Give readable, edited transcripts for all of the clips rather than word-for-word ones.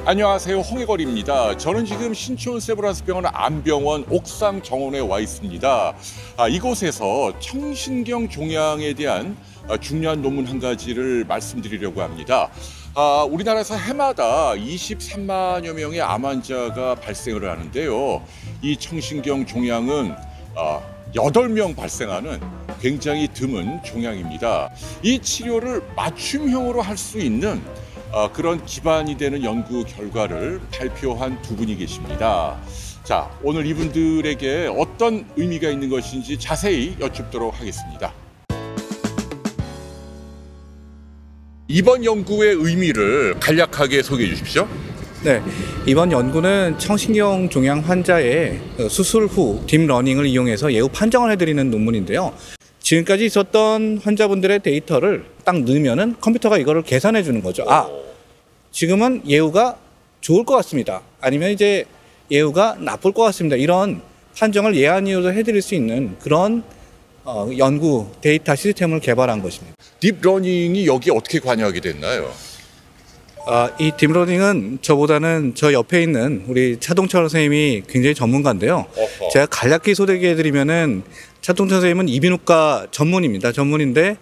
안녕하세요, 홍해걸입니다. 저는 지금 신촌 세브란스병원 안병원 옥상 정원에 와 있습니다. 이곳에서 청신경 종양에 대한 중요한 논문 한 가지를 말씀드리려고 합니다. 우리나라에서 해마다 23만여 명의 암 환자가 발생을 하는데요. 이 청신경 종양은 8명 발생하는 굉장히 드문 종양입니다. 이 치료를 맞춤형으로 할 수 있는 그런 기반이 되는 연구 결과를 발표한 두 분이 계십니다. 자, 오늘 이분들에게 어떤 의미가 있는 것인지 자세히 여쭙도록 하겠습니다. 이번 연구의 의미를 간략하게 소개해 주십시오. 네, 이번 연구는 청신경 종양 환자의 수술 후 딥러닝을 이용해서 예후 판정을 해드리는 논문인데요. 지금까지 있었던 환자분들의 데이터를 딱 넣으면은 컴퓨터가 이거를 계산해 주는 거죠. 지금은 예후가 좋을 것 같습니다. 아니면 이제 예후가 나쁠 것 같습니다. 이런 판정을 예한 이후로 해드릴 수 있는 그런 연구 데이터 시스템을 개발한 것입니다. 딥러닝이 여기 어떻게 관여하게 됐나요? 이 딥러닝은 저보다는 저 옆에 있는 우리 차동철 선생님이 굉장히 전문가인데요. 제가 간략히 소개해드리면은 차동철 선생님은 이비인후과 전문인데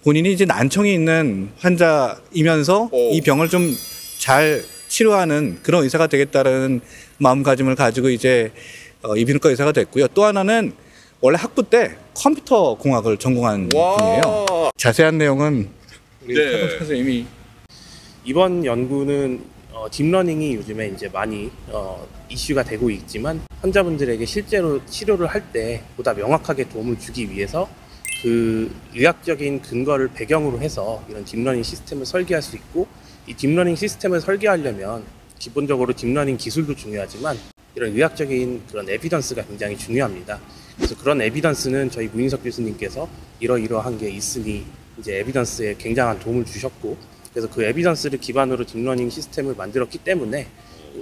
본인이 이제 난청이 있는 환자이면서 이 병을 좀 잘 치료하는 그런 의사가 되겠다는 마음가짐을 가지고 이제 이비인후과 의사가 됐고요. 또 하나는 원래 학부 때 컴퓨터 공학을 전공한 분이에요. 자세한 내용은 우리 차동철 선생님이. 이번 연구는 딥러닝이 요즘에 이제 많이 이슈가 되고 있지만 환자분들에게 실제로 치료를 할 때 보다 명확하게 도움을 주기 위해서 그 의학적인 근거를 배경으로 해서 이런 딥러닝 시스템을 설계할 수 있고, 이 딥러닝 시스템을 설계하려면 기본적으로 딥러닝 기술도 중요하지만 이런 의학적인 그런 에비던스가 굉장히 중요합니다. 그래서 그런 에비던스는 저희 무인석 교수님께서 이러이러한 게 있으니 이제 에비던스에 굉장한 도움을 주셨고, 그래서 그 에비던스를 기반으로 딥러닝 시스템을 만들었기 때문에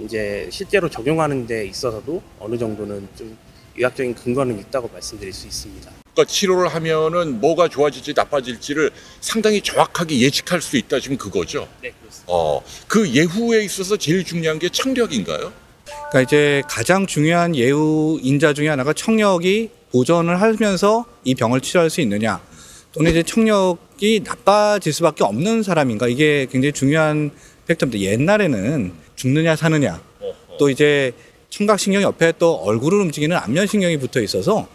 이제 실제로 적용하는 데 있어서도 어느 정도는 좀 의학적인 근거는 있다고 말씀드릴 수 있습니다. 그러니까 치료를 하면은 뭐가 좋아질지 나빠질지를 상당히 정확하게 예측할 수 있다, 지금 그거죠? 네, 그렇습니다. 그 예후에 있어서 제일 중요한 게 청력인가요? 그러니까 이제 가장 중요한 예후 인자 중에 하나가 청력이 보존을 하면서 이 병을 치료할 수 있느냐, 또는 이제 청력이 나빠질 수밖에 없는 사람인가, 이게 굉장히 중요한 팩터입니다. 옛날에는 죽느냐 사느냐, 또 이제 청각신경 옆에 또 얼굴을 움직이는 안면신경이 붙어 있어서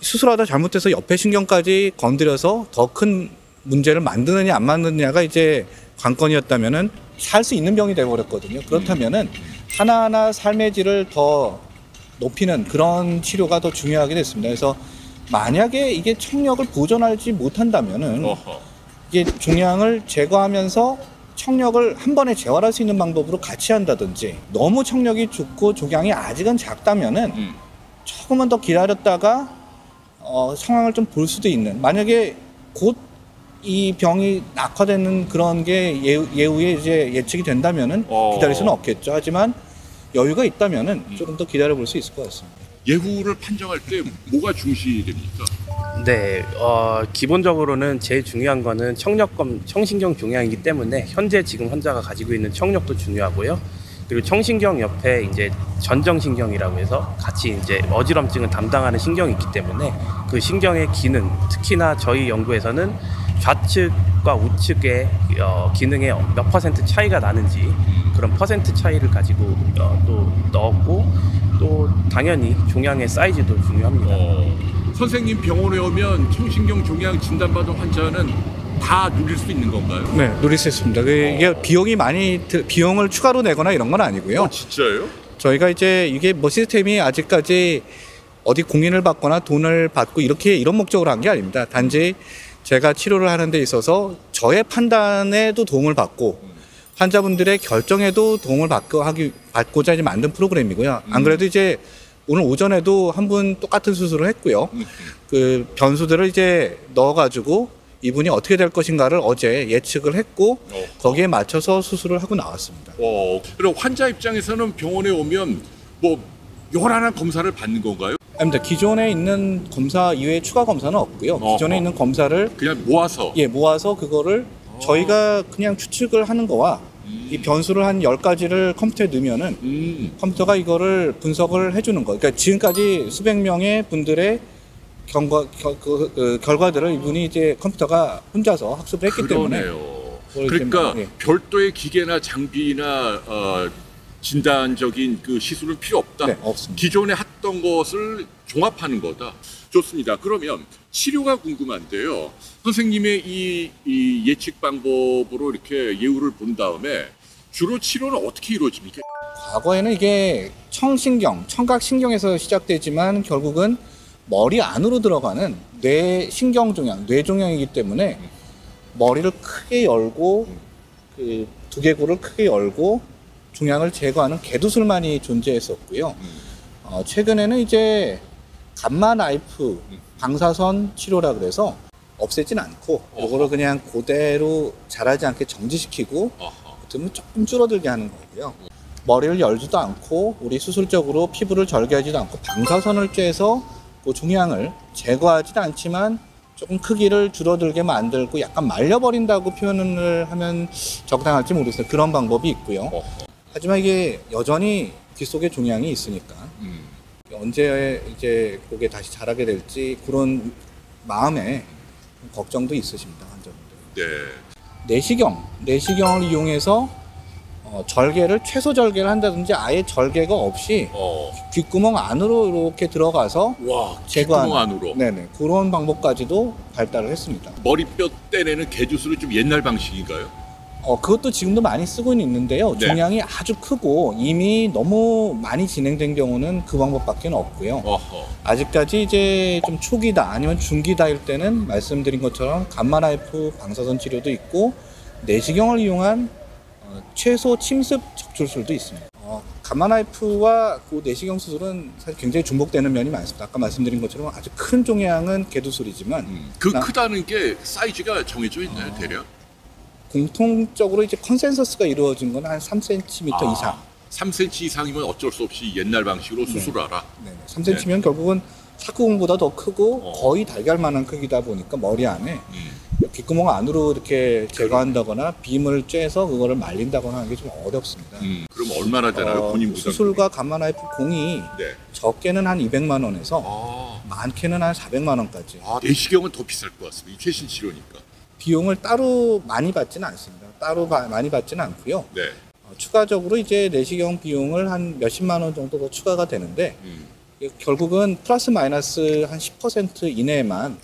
수술하다 잘못해서 옆에 신경까지 건드려서 더 큰 문제를 만드느냐 안 만드느냐가 이제 관건이었다면은 살 수 있는 병이 되어버렸거든요. 그렇다면은 하나하나 삶의 질을 더 높이는 그런 치료가 더 중요하게 됐습니다. 그래서 만약에 이게 청력을 보존하지 못한다면은 이게 종양을 제거하면서 청력을 한 번에 재활할 수 있는 방법으로 같이 한다든지, 너무 청력이 좋고 종양이 아직은 작다면은 조금만 더 기다렸다가 상황을 좀 볼 수도 있는, 만약에 곧 이 병이 악화되는 그런 게 예후에 이제 예측이 된다면은 기다릴 수는 없겠죠. 하지만 여유가 있다면은 조금 더 기다려 볼 수 있을 것 같습니다. 예후를 판정할 때 뭐가 중시됩니까? 네, 기본적으로는 제일 중요한 거는 청신경 종양이기 때문에 현재 지금 환자가 가지고 있는 청력도 중요하고요. 그리고 청신경 옆에 이제 전정신경이라고 해서 같이 이제 어지럼증을 담당하는 신경이 있기 때문에 그 신경의 기능, 특히나 저희 연구에서는 좌측과 우측의 기능에 몇 퍼센트 차이가 나는지 그런 퍼센트 차이를 가지고 또 넣었고, 또 당연히 종양의 사이즈도 중요합니다. 선생님 병원에 오면 청신경 종양 진단받은 환자는 다 누릴 수 있는 건가요? 네, 누릴 수 있습니다. 이게 비용을 추가로 내거나 이런 건 아니고요. 진짜요? 저희가 이제 이게 뭐 시스템이 아직까지 어디 공인을 받거나 돈을 받고 이런 목적으로 한 게 아닙니다. 단지 제가 치료를 하는 데 있어서 저의 판단에도 도움을 받고 환자분들의 결정에도 도움을 받고자 이제 만든 프로그램이고요. 안 그래도 이제 오늘 오전에도 한 분 똑같은 수술을 했고요. 그 변수들을 이제 넣어가지고 이분이 어떻게 될 것인가를 어제 예측을 했고 거기에 맞춰서 수술을 하고 나왔습니다. 그럼 환자 입장에서는 병원에 오면 뭐 요란한 검사를 받는 건가요? 아닙니다. 기존에 있는 검사 이외에 추가 검사는 없고요. 기존에 있는 검사를 그냥 모아서 모아서 그거를 저희가 그냥 추측을 하는 거와 이 변수를 한 10가지를 컴퓨터에 넣으면은 컴퓨터가 이거를 분석을 해주는 거예요. 그러니까 지금까지 수백 명의 분들의 결과들을 이분이 이제 컴퓨터가 혼자서 학습을 했기 때문에. 그러니까 예. 별도의 기계나 장비나 진단적인 그 시술은 필요 없다. 네, 없습니다. 기존에 했던 것을 종합하는 거다. 좋습니다. 그러면 치료가 궁금한데요. 선생님의 이 예측 방법으로 이렇게 예후를 본 다음에 주로 치료는 어떻게 이루어집니까? 과거에는 이게 청각신경에서 시작되지만 결국은 머리 안으로 들어가는 뇌종양이기 때문에 머리를 크게 열고 그 두개골을 크게 열고 종양을 제거하는 개두술만이 존재했었고요. 최근에는 이제 감마 나이프 방사선 치료라 그래서 없애진 않고 이거를 그냥 그대로 자라지 않게 정지시키고 그러면 조금 줄어들게 하는 거고요. 머리를 열지도 않고 우리 수술적으로 피부를 절개하지도 않고 방사선을 쬐서 그 종양을 제거하지는 않지만 조금 크기를 줄어들게 만들고 약간 말려버린다고 표현을 하면 적당할지 모르겠어요. 그런 방법이 있고요. 하지만 이게 여전히 귀 속에 종양이 있으니까 언제 이제 그게 다시 자라게 될지 그런 마음에 걱정도 있으십니다, 환자분들. 네. 내시경을 이용해서 절개를 최소 절개를 한다든지 아예 절개가 없이 귓구멍 안으로 이렇게 들어가서 와, 제거하는 귓구멍 안으로. 네네 그런 방법까지도 발달을 했습니다. 머리뼈 떼내는 개주술은 좀 옛날 방식인가요? 그것도 지금도 많이 쓰고는 있는데요. 네. 종양이 아주 크고 이미 너무 많이 진행된 경우는 그 방법밖에 없고요. 아직까지 이제 좀 초기다 아니면 중기다일 때는 말씀드린 것처럼 감마 나이프 방사선 치료도 있고 내시경을 이용한 최소 침습 적출술도 있습니다. 감마 나이프와 그 내시경 수술은 사실 굉장히 중복되는 면이 많습니다. 아까 말씀드린 것처럼 아주 큰 종양은 개두술이지만 크다는 게 사이즈가 정해져 있나요, 대략? 공통적으로 이제 컨센서스가 이루어진 건 한 3cm 이상. 3cm 이상이면 어쩔 수 없이 옛날 방식으로 수술하라. 네. 3cm면 결국은 사쿠공보다 더 크고 거의 달걀만한 크기다 보니까 머리 안에 귓구멍 안으로 이렇게 제거한다거나 빔을 쬐서 그거를 말린다거나 하는 게 좀 어렵습니다. 그럼 얼마나 되나요? 본인 부담? 수술과 감마 나이프 공이 네. 적게는 한 200만 원에서 많게는 한 400만 원까지. 내시경은 더 비쌀 것 같습니다. 이 최신 치료니까. 비용을 따로 많이 받지는 않습니다. 많이 받지는 않고요. 네. 추가적으로 이제 내시경 비용을 한 몇십만 원 정도 더 추가가 되는데 결국은 플러스 마이너스 한 10% 이내에만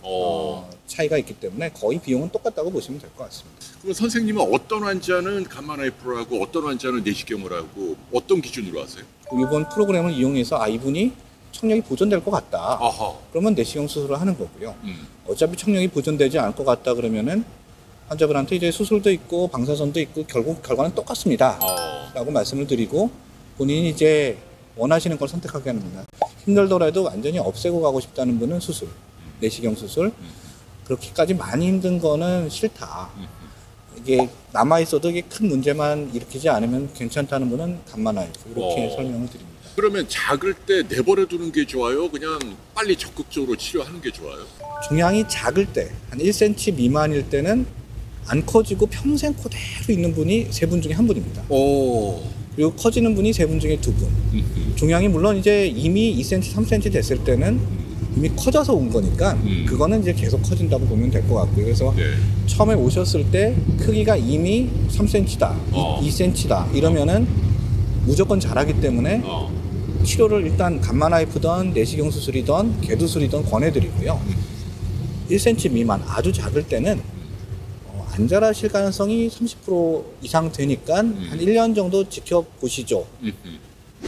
차이가 있기 때문에 거의 비용은 똑같다고 보시면 될 것 같습니다. 그럼 선생님은 어떤 환자는 감마 나이프를 하고 어떤 환자는 내시경을 하고 어떤 기준으로 하세요? 이번 프로그램을 이용해서 이분이 청력이 보존될 것 같다. 그러면 내시경 수술을 하는 거고요. 어차피 청력이 보존되지 않을 것 같다 그러면은 환자분한테 이제 수술도 있고 방사선도 있고 결국 결과는 똑같습니다. 라고 말씀을 드리고 본인이 이제 원하시는 걸 선택하게 합니다. 힘들더라도 완전히 없애고 가고 싶다는 분은 수술, 내시경 수술. 그렇게까지 많이 힘든 거는 싫다. 이게 남아있어도 이게 큰 문제만 일으키지 않으면 괜찮다는 분은 감마 나이프 이렇게 설명을 드립니다. 그러면 작을 때 내버려 두는 게 좋아요? 그냥 빨리 적극적으로 치료하는 게 좋아요? 종양이 작을 때, 한 1cm 미만일 때는 안 커지고 평생 그대로 있는 분이 3분 중에 1분입니다. 그리고 커지는 분이 3분 중에 2분. 종양이 물론 이제 이미 2cm, 3cm 됐을 때는 이미 커져서 온 거니까 그거는 이제 계속 커진다고 보면 될 것 같고요. 그래서 처음에 오셨을 때 크기가 이미 3cm다, 2cm다 이러면은 무조건 자라기 때문에 치료를 일단 감마 나이프든 내시경 수술이든 개두술이든 권해드리고요. 1cm 미만 아주 작을 때는 안 자라실 가능성이 30% 이상 되니까 한 1년 정도 지켜보시죠.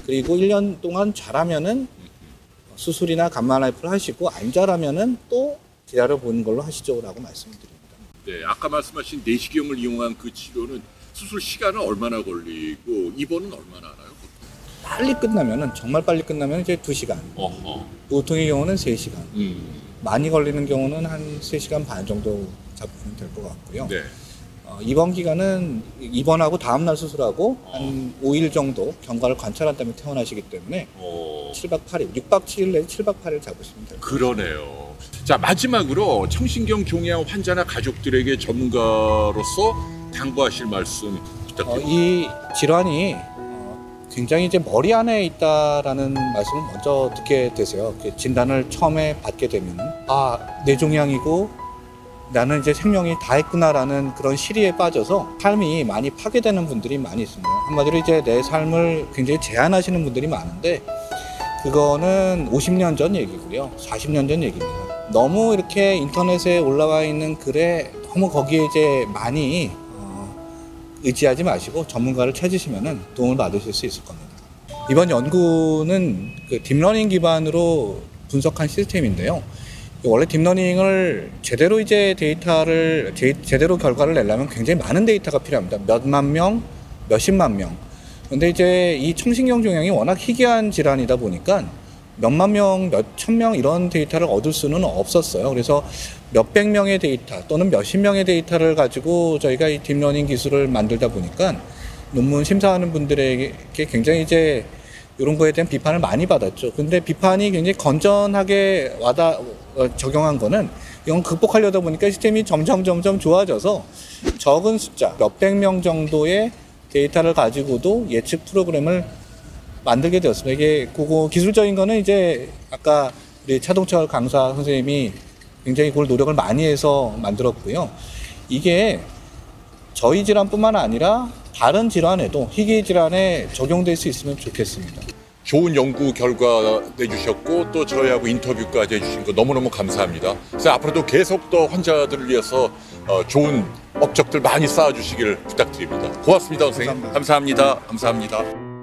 그리고 1년 동안 자라면은 수술이나 감마 나이프를 하시고 안 자라면은 또 기다려보는 걸로 하시죠 라고 말씀드립니다. 네, 아까 말씀하신 내시경을 이용한 그 치료는 수술 시간은 얼마나 걸리고 입원은 얼마나 하나요? 빨리 끝나면은 정말 빨리 끝나면 이제 2시간. 보통의 경우는 3시간. 많이 걸리는 경우는 한 3시간 반 정도 잡으면 될 것 같고요. 네. 입원 기간은 입원하고 다음날 수술하고 한 5일 정도 경과를 관찰한 다음에 퇴원하시기 때문에 7박 8일, 6박 7일 내지 7박 8일 잡으시면 됩니다. 그러네요. 자, 마지막으로 청신경 종양 환자나 가족들에게 전문가로서 당부하실 말씀 부탁드립니다. 이 질환이 굉장히 이제 머리 안에 있다라는 말씀을 먼저 듣게 되세요. 진단을 처음에 받게 되면 뇌종양이고 나는 이제 생명이 다 했구나라는 그런 시리에 빠져서 삶이 많이 파괴되는 분들이 많이 있습니다. 한마디로 이제 내 삶을 굉장히 제한하시는 분들이 많은데 그거는 50년 전 얘기고요. 40년 전 얘기입니다. 너무 이렇게 인터넷에 올라와 있는 글에 너무 거기에 이제 많이 의지하지 마시고 전문가를 찾으시면 도움을 받으실 수 있을 겁니다. 이번 연구는 그 딥러닝 기반으로 분석한 시스템인데요. 원래 딥러닝을 제대로 이제 제대로 결과를 내려면 굉장히 많은 데이터가 필요합니다. 몇만 명, 몇십만 명. 근데 이제 이 청신경 종양이 워낙 희귀한 질환이다 보니까 몇만 명, 몇천 명 이런 데이터를 얻을 수는 없었어요. 그래서 몇백 명의 데이터 또는 몇십 명의 데이터를 가지고 저희가 이 딥러닝 기술을 만들다 보니까 논문 심사하는 분들에게 굉장히 이제 이런 거에 대한 비판을 많이 받았죠. 근데 비판이 굉장히 건전하게 적용한 거는 이건 극복하려다 보니까 시스템이 점점 좋아져서 적은 숫자, 몇백 명 정도의 데이터를 가지고도 예측 프로그램을 만들게 되었습니다. 이게 그거 기술적인 거는 이제 아까 우리 차동철 강사 선생님이 굉장히 그걸 노력을 많이 해서 만들었고요. 이게 저희 질환뿐만 아니라 다른 질환에도 희귀 질환에 적용될 수 있으면 좋겠습니다. 좋은 연구 결과 내주셨고 또 저희하고 인터뷰까지 해주신 거 너무너무 감사합니다. 그래서 앞으로도 계속 더 환자들을 위해서 좋은 업적들 많이 쌓아주시길 부탁드립니다. 고맙습니다, 선생님. 감사합니다. 감사합니다.